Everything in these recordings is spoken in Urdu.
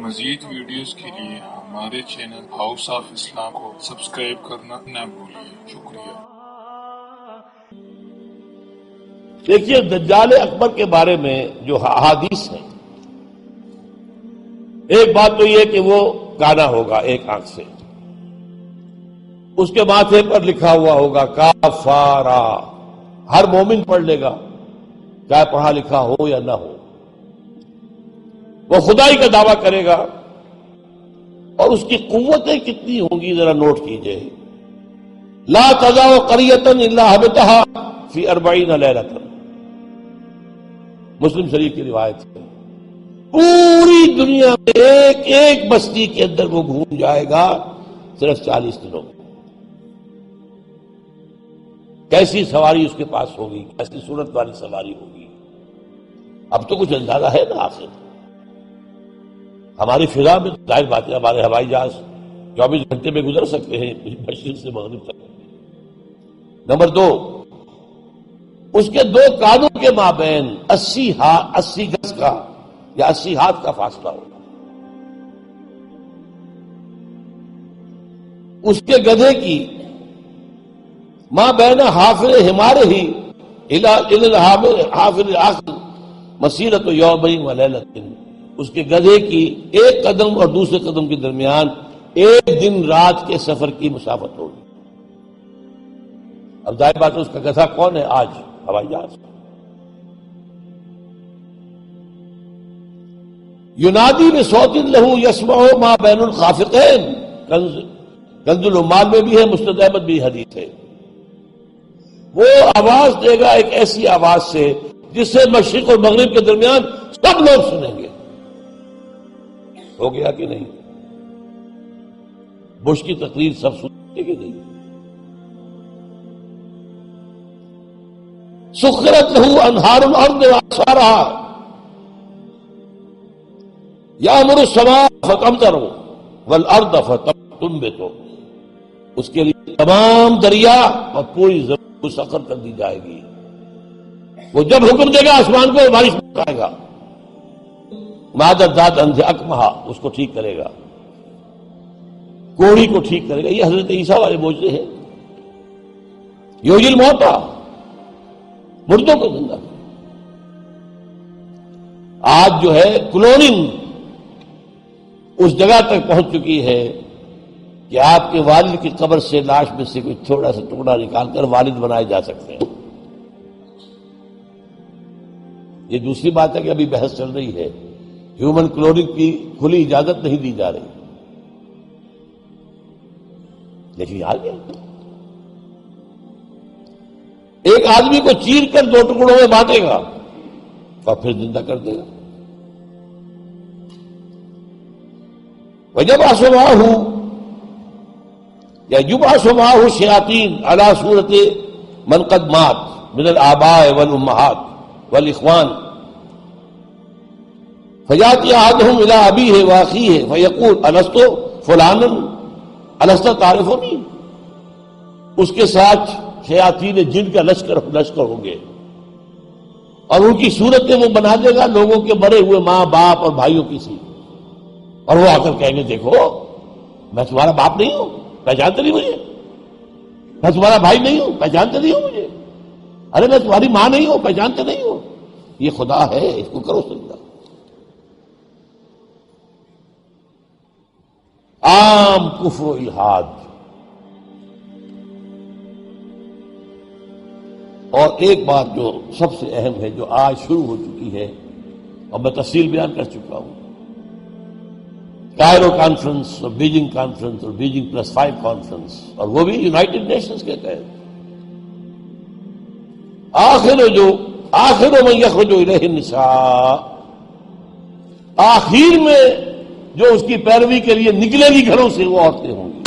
مزید ویڈیوز کے لیے ہمارے چینل ہاؤس آف اسلام کو سبسکرائب کرنا نہ بھولیے۔ شکریہ۔ دیکھیے دجال اکبر کے بارے میں جو احادیث ہیں، ایک بات تو یہ کہ وہ کانا ہوگا ایک آنکھ سے، اس کے ماتھے پر لکھا ہوا ہوگا کافارا، ہر مومن پڑھ لے گا چاہے پڑھا لکھا ہو یا نہ ہو۔ وہ خدائی کا دعویٰ کرے گا، اور اس کی قوتیں کتنی ہوں گی ذرا نوٹ کیجئے۔ لا تزع قریۃ الا حبطھا فی 40 لیلۃ، مسلم شریف کی روایت ہے۔ پوری دنیا میں ایک ایک بستی کے اندر وہ گھوم جائے گا صرف 40 دنوں میں۔ کیسی سواری اس کے پاس ہوگی، کیسی صورت والی سواری ہوگی، اب تو کچھ اندازہ ہے نا۔ آخر ہماری فضا میں ظاہر بات ہے ہمارے ہوائی جہاز 24 گھنٹے میں گزر سکتے ہیں مشرق سے مغرب تک۔ نمبر 2، اس کے 2 کانوں کے مابین 80 گز کا یا 80 ہاتھ کا فاصلہ ہوگا۔ اس کے گدھے کی ماں بین حافر ہمارے ہی حافر آخر مسیرت یومین و لیلۃ، اس کے گدھے کی ایک قدم اور دوسرے قدم کے درمیان ایک دن رات کے سفر کی مسافت ہوگی۔ اب ظاہر بات ہے اس کا گدھا کون ہے آج؟ ہوائی جہاز۔ ینادی بصوت لہ یسمع ما بین الخافقین، کنز العمال میں بھی ہے، مسند احمد بھی حدیث ہے۔ وہ آواز دے گا ایک ایسی آواز سے جس سے مشرق اور مغرب کے درمیان سب لوگ سنیں گے۔ ہو گیا کہ نہیں؟ بش کی تقریر سب سنیں گے نہیں؟ سخرت لہ انہار الارض واسارھا یامر السماء فتمطر والارض فتنبت، اس کے لیے تمام دریا اور پوری زمین مسخر کر دی جائے گی۔ وہ جب حکم دے گا آسمان کو بارش برسائے گا۔ مادر ذات اندھے اکمہا، اس کو ٹھیک کرے گا، کوڑی کو ٹھیک کرے گا۔ یہ حضرت عیسیٰ والے معجزے ہیں۔ یحیی الموتیٰ، مردوں کو زندہ کرے۔ آج جو ہے کلوننگ اس جگہ تک پہنچ چکی ہے کہ آپ کے والد کی قبر سے لاش میں سے کوئی تھوڑا سا ٹکڑا نکال کر والد بنائے جا سکتے ہیں۔ یہ دوسری بات ہے کہ ابھی بحث چل رہی ہے، ہیومن کلوننگ کی کھلی اجازت نہیں دی جا رہی، لیکن آ گیا۔ ایک آدمی کو چیر کر 2 ٹکڑوں میں بانٹے گا اور پھر زندہ کر دے گا۔ وَيَبْعَثُ مَعَهُ یا یبعث معه الشیاطین علی صورت من قد مات من الآباء والامہات والاخوان فیاتی احدهم الی ابیہ واخیہ فیقول الست فلانا الست تعرفنی، اس کے ساتھ شیاطین جن کا لشکر ہوں گے، اور ان کی صورتیں وہ بنا دے گا لوگوں کے مرے ہوئے ماں باپ اور بھائیوں کی سی، اور وہ آ کر کہیں گے دیکھو میں تمہارا باپ نہیں ہوں، پہچانتے نہیں مجھے، میں تمہارا بھائی نہیں ہوں، پہچانتے نہیں ہو مجھے، ارے میں تمہاری ماں نہیں ہوں، پہچانتے نہیں ہو، یہ خدا ہے، اس کو کرو سجدہ۔ عام کفر و الحاد۔ اور ایک بات جو سب سے اہم ہے، جو آج شروع ہو چکی ہے اور میں تفصیل بیان کر چکا ہوں، کائرو کانفرنس اور بیجنگ کانفرنس اور بیجنگ +5 کانفرنس، اور وہ بھی یونائٹڈ نیشنز کے تحت، آخر من یخرج الیہ النساء، آخر میں جو اس کی پیروی کے لیے نکلے گی گھروں سے وہ عورتیں ہوں گی۔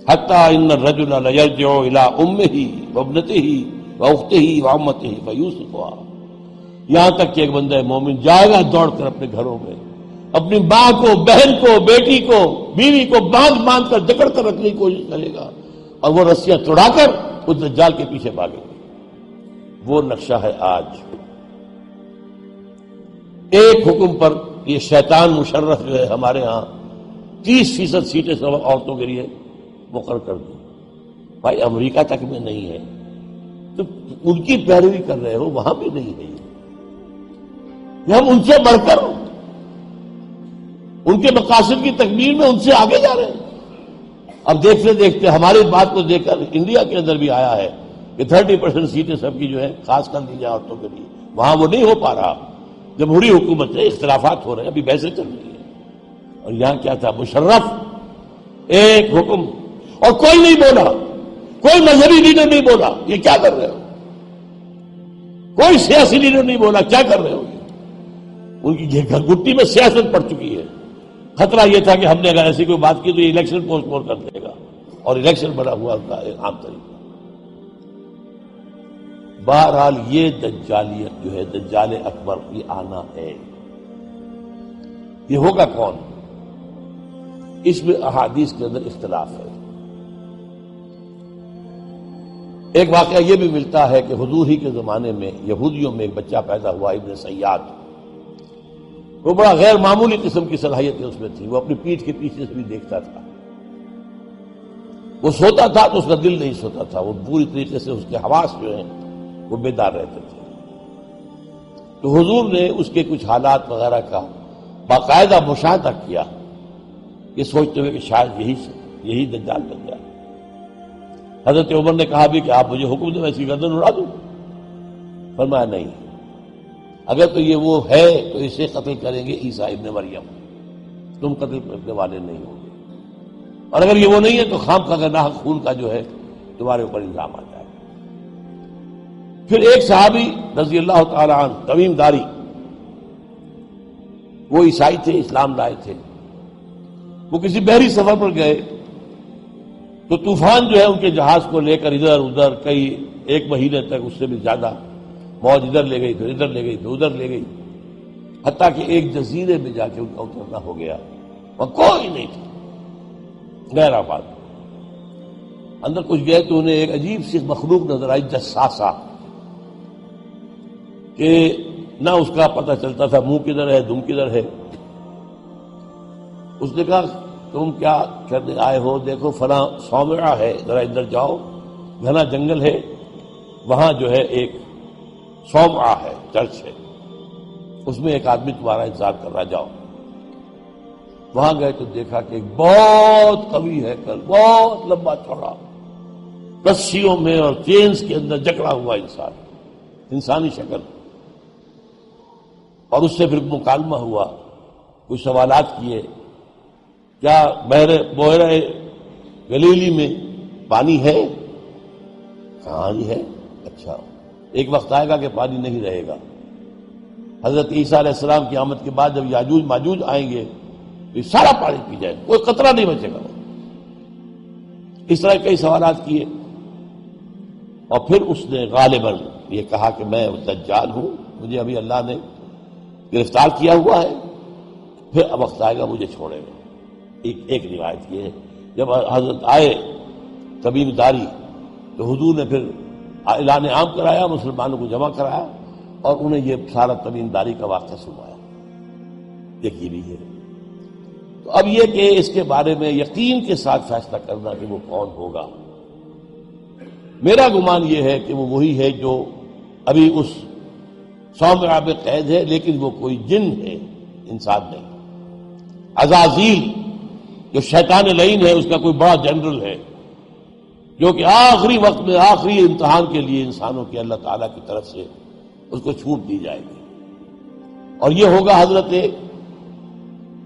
حتی ان الرجل لیرجع الی امہ وابنتہ واختہ وعمتہ فیوثقھا، یہاں تک کہ ایک بندہ مومن جائے گا دوڑ کر اپنے گھروں میں، اپنی ماں کو، بہن کو، بیٹی کو، بیوی کو باندھ کر جکڑ کر رکھنے کی کوشش کرے گا، اور وہ رسیاں توڑا کر اس دجال کے پیچھے بھاگے گا۔ وہ نقشہ ہے آج۔ ایک حکم پر یہ شیطان مشرف جو ہے ہمارے ہاں 30% سیٹیں سب عورتوں کے لیے مقرر کر دی. بھائی امریکہ تک میں نہیں ہے تو ان کی پیروی کر رہے ہو، وہاں بھی نہیں ہے. یہ ہم ان سے بڑھ کر ان کے مقاصد کی تکمیل میں ان سے آگے جا رہے ہیں. اب دیکھتے دیکھتے ہماری بات کو دیکھ کر انڈیا کے اندر بھی آیا ہے کہ 30% سیٹیں سب کی جو ہے خاص کر دی جائے عورتوں کے لیے. وہاں وہ نہیں ہو پا رہا، جمہوری حکومت ہے، اختلافات ہو رہے ہیں، ابھی بحثیں چل رہی ہیں. اور یہاں کیا تھا، مشرف ایک حکم، اور کوئی نہیں بولا، کوئی مذہبی لیڈر نہیں بولا یہ کیا کر رہے ہو، کوئی سیاسی لیڈر نہیں بولا کیا کر رہے ہو. ان کی گھٹی میں سیاست پڑ چکی ہے. خطرہ یہ تھا کہ ہم نے اگر ایسی کوئی بات کی تو یہ الیکشن پوسٹ پون کر دے گا، اور الیکشن بڑا ہوا کا ایک عام طریقہ. بہرحال یہ دجالیت جو ہے، دجال اکبر یہ آنا ہے. یہ ہوگا کون، اس میں احادیث کے اندر اختلاف ہے. ایک واقعہ یہ بھی ملتا ہے کہ حضور ہی کے زمانے میں یہودیوں میں ایک بچہ پیدا ہوا ابن سیاد. وہ بڑا غیر معمولی قسم کی صلاحیتیں اس میں تھی. وہ اپنی پیٹھ کے پیچھے سے بھی دیکھتا تھا. وہ سوتا تھا تو اس کا دل نہیں سوتا تھا، وہ پوری طریقے سے اس کے حواس جو ہیں وہ بیدار رہتے تھے. تو حضور نے اس کے کچھ حالات وغیرہ کا باقاعدہ مشاہدہ کیا، یہ سوچتے ہوئے کہ شاید یہی دجال بن جائے. حضرت عمر نے کہا بھی کہ آپ مجھے حکم دیں میں اس کی گردن اڑا دوں. فرمایا نہیں، اگر تو یہ وہ ہے تو اسے قتل کریں گے عیسیٰ ابن مریم، تم قتل کرنے والے نہیں ہوں گے. اور اگر یہ وہ نہیں ہے تو خام کا ناحق خون کا جو ہے تمہارے اوپر الزام آ جائے. پھر ایک صحابی رضی اللہ تعالی عنہ تمیم داری، وہ عیسائی تھے، اسلام لائے تھے. وہ کسی بحری سفر پر گئے تو طوفان جو ہے ان کے جہاز کو لے کر ادھر ادھر کئی ایک مہینے تک، اس سے بھی زیادہ، موج ادھر لے گئی پھر ادھر لے گئی پھر ادھر لے گئی، حتیٰ کہ ایک جزیرے میں جا کے ان کا اترنا ہو گیا. وہاں کوئی نہیں تھا، غیر آباد. اندر کچھ گئے تو انہیں ایک عجیب سی مخلوق نظر آئی، جساسا، کہ نہ اس کا پتہ چلتا تھا منہ کدھر ہے دم کدھر ہے. اس نے کہا تم کیا کرنے آئے ہو؟ دیکھو فلاں صومعہ ہے، ذرا ادھر جاؤ، گھنا جنگل ہے، وہاں جو ہے ایک صومعہ ہے، چرچ ہے، اس میں ایک آدمی تمہارا انتظار کر رہا، جاؤ. وہاں گئے تو دیکھا کہ ایک بہت قوی ہے، بہت لمبا چوڑا، رسیوں میں اور چینز کے اندر جکڑا ہوا انسان، انسانی شکل. اور اس سے پھر مکالمہ ہوا، کچھ سوالات کیے، کیا بحیرہ گلیلی میں پانی ہے؟ کہاں جی ہے. اچھا، ایک وقت آئے گا کہ پانی نہیں رہے گا. حضرت عیسیٰ علیہ السلام کی آمد کے بعد جب یاجوج ماجوج آئیں گے تو یہ سارا پانی پی جائے، کوئی قطرہ نہیں بچے گا. اس طرح کئی سوالات کیے، اور پھر اس نے غالباً یہ کہا کہ میں دجال ہوں، مجھے ابھی اللہ نے گرفتار کیا ہوا ہے، پھر اب وقت آئے گا مجھے چھوڑے گا. ایک روایت یہ ہے جب حضرت آئے تمیم داری تو حضور نے پھر اعلان عام کرایا، مسلمانوں کو جمع کرایا اور انہیں یہ سارا تمیم داری کا واقعہ سنایا. یہ بھی ہے. تو اب یہ کہ اس کے بارے میں یقین کے ساتھ فیصلہ کرنا کہ وہ کون ہوگا، میرا گمان یہ ہے کہ وہ وہی ہے جو ابھی اس صومعہ میں قید ہے، لیکن وہ کوئی جن ہے، انسان نہیں. عزازیل جو شیطان لعین ہے، اس کا کوئی بڑا جنرل ہے، جو کہ آخری وقت میں آخری امتحان کے لیے انسانوں کے اللہ تعالیٰ کی طرف سے اس کو چھوٹ دی جائے گی. اور یہ ہوگا حضرت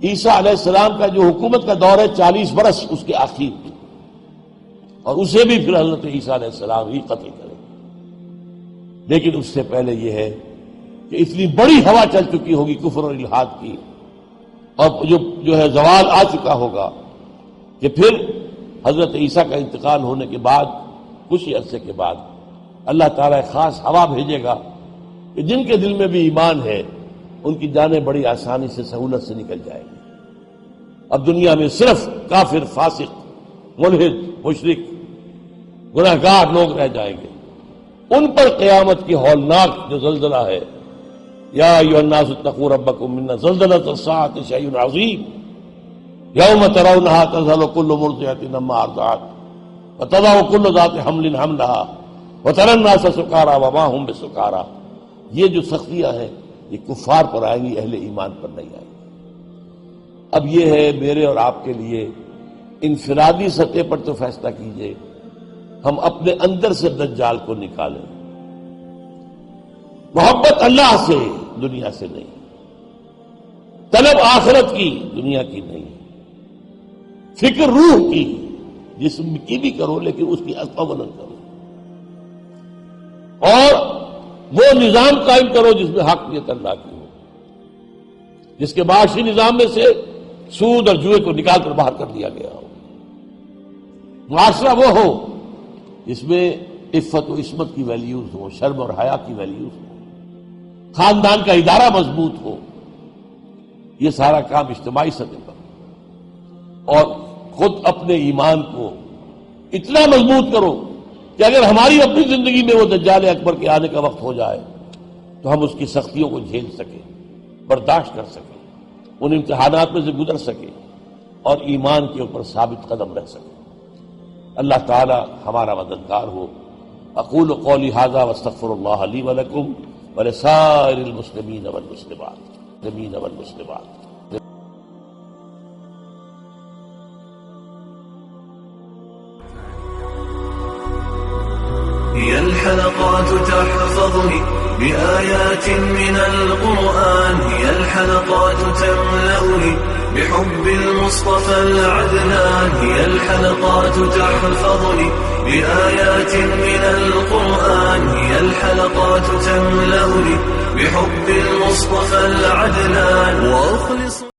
عیسیٰ علیہ السلام کا جو حکومت کا دور ہے 40 برس، اس کے آخر، اور اسے بھی پھر حضرت عیسیٰ علیہ السلام ہی قتل کرے. لیکن اس سے پہلے یہ ہے کہ اتنی بڑی ہوا چل چکی ہوگی کفر اور الحاد کی، اور جو ہے زوال آ چکا ہوگا، کہ پھر حضرت عیسیٰ کا انتقال ہونے کے بعد کچھ ہی عرصے کے بعد اللہ تعالیٰ خاص ہوا بھیجے گا کہ جن کے دل میں بھی ایمان ہے ان کی جانیں بڑی آسانی سے سہولت سے نکل جائیں گی. اب دنیا میں صرف کافر، فاسق، ملحد، مشرک، گناہگار لوگ رہ جائیں گے. ان پر قیامت کی ہولناک جو زلزلہ ہے یا ایھا الناس اتقوا ربکم ان زلزلۃ الساعۃ شیء عظیم یوم ترونها تذهل كل مرضعۃ عما ارضعت وتضع كل ذات حمل حملها وترى الناس سکارى وما هم بسکارى. یہ جو سختیاں ہیں یہ کفار پر آئیں گی، اہل ایمان پر نہیں آئیں گی. اب یہ ہے میرے اور آپ کے لیے انفرادی سطح پر تو فیصلہ کیجئے، ہم اپنے اندر سے دجال کو نکالیں. محبت اللہ سے، دنیا سے نہیں. طلب آخرت کی، دنیا کی نہیں. فکر روح کی، جسم کی بھی کرو لیکن اس کی عملاً کرو. اور وہ نظام قائم کرو جس میں حقیقت اللہ کی ہو، جس کے معاشی نظام میں سے سود اور جوئے کو نکال کر باہر کر دیا گیا ہو. معاشرہ وہ ہو جس میں عفت و عصمت کی ویلیوز ہو، شرم اور حیا کی ویلیوز ہو، خاندان کا ادارہ مضبوط ہو. یہ سارا کام اجتماعی سطح پر، اور خود اپنے ایمان کو اتنا مضبوط کرو کہ اگر ہماری اپنی زندگی میں وہ دجال اکبر کے آنے کا وقت ہو جائے تو ہم اس کی سختیوں کو جھیل سکیں، برداشت کر سکیں، ان امتحانات میں سے گزر سکیں اور ایمان کے اوپر ثابت قدم رہ سکیں. اللہ تعالی ہمارا مددگار ہو. اقول قولی ھذا واستغفر اللہ لی ولکم ولسائر المسلمین والمسلمات. هي الحلقات تحفظني بآيات من القرآن، هي الحلقات تملأني بحب المصطفى العدنان، هي الحلقات تحفظني بآيات من القرآن، هي الحلقات تملأني بحب المصطفى العدنان وأخلص